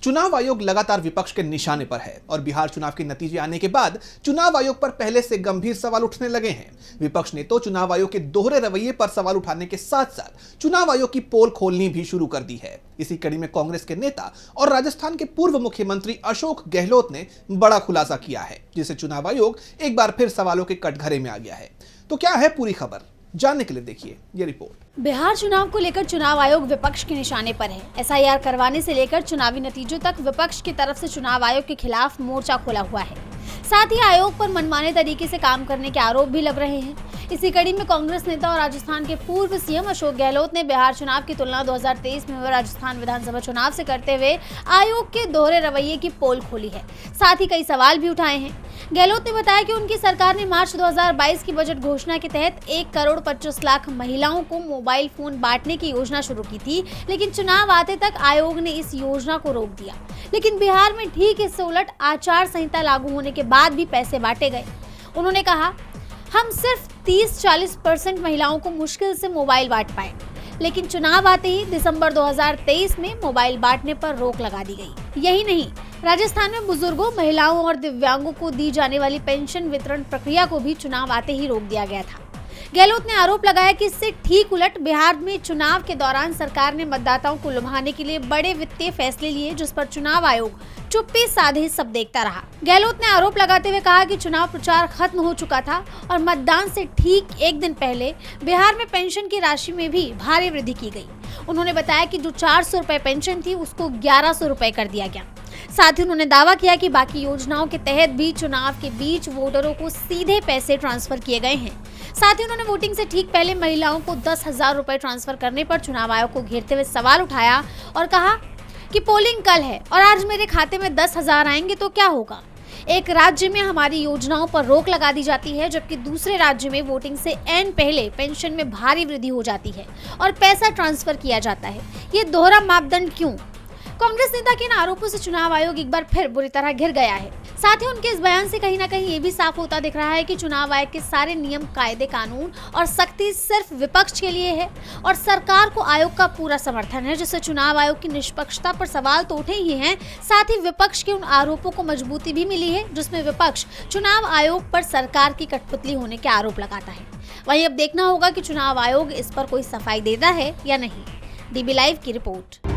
चुनाव आयोग लगातार विपक्ष के निशाने पर है और बिहार चुनाव के नतीजे आने के बाद चुनाव आयोग पर पहले से गंभीर सवाल उठने लगे हैं। विपक्ष ने तो चुनाव आयोग के दोहरे रवैये पर सवाल उठाने के साथ साथ चुनाव आयोग की पोल खोलनी भी शुरू कर दी है। इसी कड़ी में कांग्रेस के नेता और राजस्थान के पूर्व मुख्यमंत्री अशोक गहलोत ने बड़ा खुलासा किया है, जिससे चुनाव आयोग एक बार फिर सवालों के कटघरे में आ गया है। तो क्या है पूरी खबर, जानने के लिए देखिए ये रिपोर्ट। बिहार चुनाव को लेकर चुनाव आयोग विपक्ष के निशाने पर है। एसआईआर करवाने से लेकर चुनावी नतीजों तक विपक्ष की तरफ से चुनाव आयोग के खिलाफ मोर्चा खोला हुआ है। साथ ही आयोग पर मनमाने तरीके से काम करने के आरोप भी लग रहे हैं। इसी कड़ी में कांग्रेस नेता और राजस्थान के पूर्व सीएम अशोक गहलोत ने बिहार चुनाव की तुलना 2023 में हुए राजस्थान विधानसभा चुनाव से करते हुए आयोग के दोहरे रवैये की पोल खोली है। साथ ही कई सवाल भी उठाए हैं। गहलोत ने बताया कि उनकी सरकार ने मार्च 2022 की बजट घोषणा के तहत 1,25,00,000 महिलाओं को मोबाइल फोन बांटने की योजना शुरू की थी, लेकिन चुनाव आते तक आयोग ने इस योजना को रोक दिया। लेकिन बिहार में ठीक इससे उलट आचार संहिता लागू होने के बाद भी पैसे बांटे गए। उन्होंने कहा, हम सिर्फ 30-40% महिलाओं को मुश्किल से मोबाइल बांट पाए, लेकिन चुनाव आते ही दिसंबर 2023 में मोबाइल बांटने पर रोक लगा दी गई। यही नहीं, राजस्थान में बुजुर्गों, महिलाओं और दिव्यांगों को दी जाने वाली पेंशन वितरण प्रक्रिया को भी चुनाव आते ही रोक दिया गया था। गहलोत ने आरोप लगाया कि इससे ठीक उलट बिहार में चुनाव के दौरान सरकार ने मतदाताओं को लुभाने के लिए बड़े वित्तीय फैसले लिए, जिस पर चुनाव आयोग चुप्पी साधे सब देखता रहा। गहलोत ने आरोप लगाते हुए कहा कि चुनाव प्रचार खत्म हो चुका था और मतदान से ठीक एक दिन पहले बिहार में पेंशन की राशि में भी भारी वृद्धि की गई। उन्होंने बताया कि जो 400 रुपए पेंशन थी उसको 1100 रुपए कर दिया गया। साथ ही उन्होंने दावा किया कि बाकी योजनाओं के तहत भी चुनाव के बीच वोटरों को सीधे पैसे ट्रांसफर किए गए हैं। साथ ही उन्होंने वोटिंग से ठीक पहले महिलाओं को 10,000 रुपए ट्रांसफर करने पर चुनाव आयोग को घेरते हुए सवाल उठाया और कहा कि पोलिंग कल है और आज मेरे खाते में 10,000 आएंगे तो क्या होगा। एक राज्य में हमारी योजनाओं पर रोक लगा दी जाती है, जबकि दूसरे राज्य में वोटिंग से ऐन पहले पेंशन में भारी वृद्धि हो जाती है और पैसा ट्रांसफर किया जाता है। ये दोहरा मापदंड क्यों? कांग्रेस नेता के इन आरोपों से चुनाव आयोग एक बार फिर बुरी तरह घिर गया है। साथ ही उनके इस बयान से कहीं ना कहीं ये भी साफ होता दिख रहा है कि चुनाव आयोग के सारे नियम, कायदे, कानून और सख्ती सिर्फ विपक्ष के लिए है और सरकार को आयोग का पूरा समर्थन है, जिससे चुनाव आयोग की निष्पक्षता पर सवाल तो उठे ही हैं, साथ ही विपक्ष के उन आरोपों को मजबूती भी मिली है जिसमें विपक्ष चुनाव आयोग पर सरकार की कठपुतली होने के आरोप लगाता है। वहीं अब देखना होगा कि चुनाव आयोग इस पर कोई सफाई देता है या नहीं। डीबी लाइव की रिपोर्ट।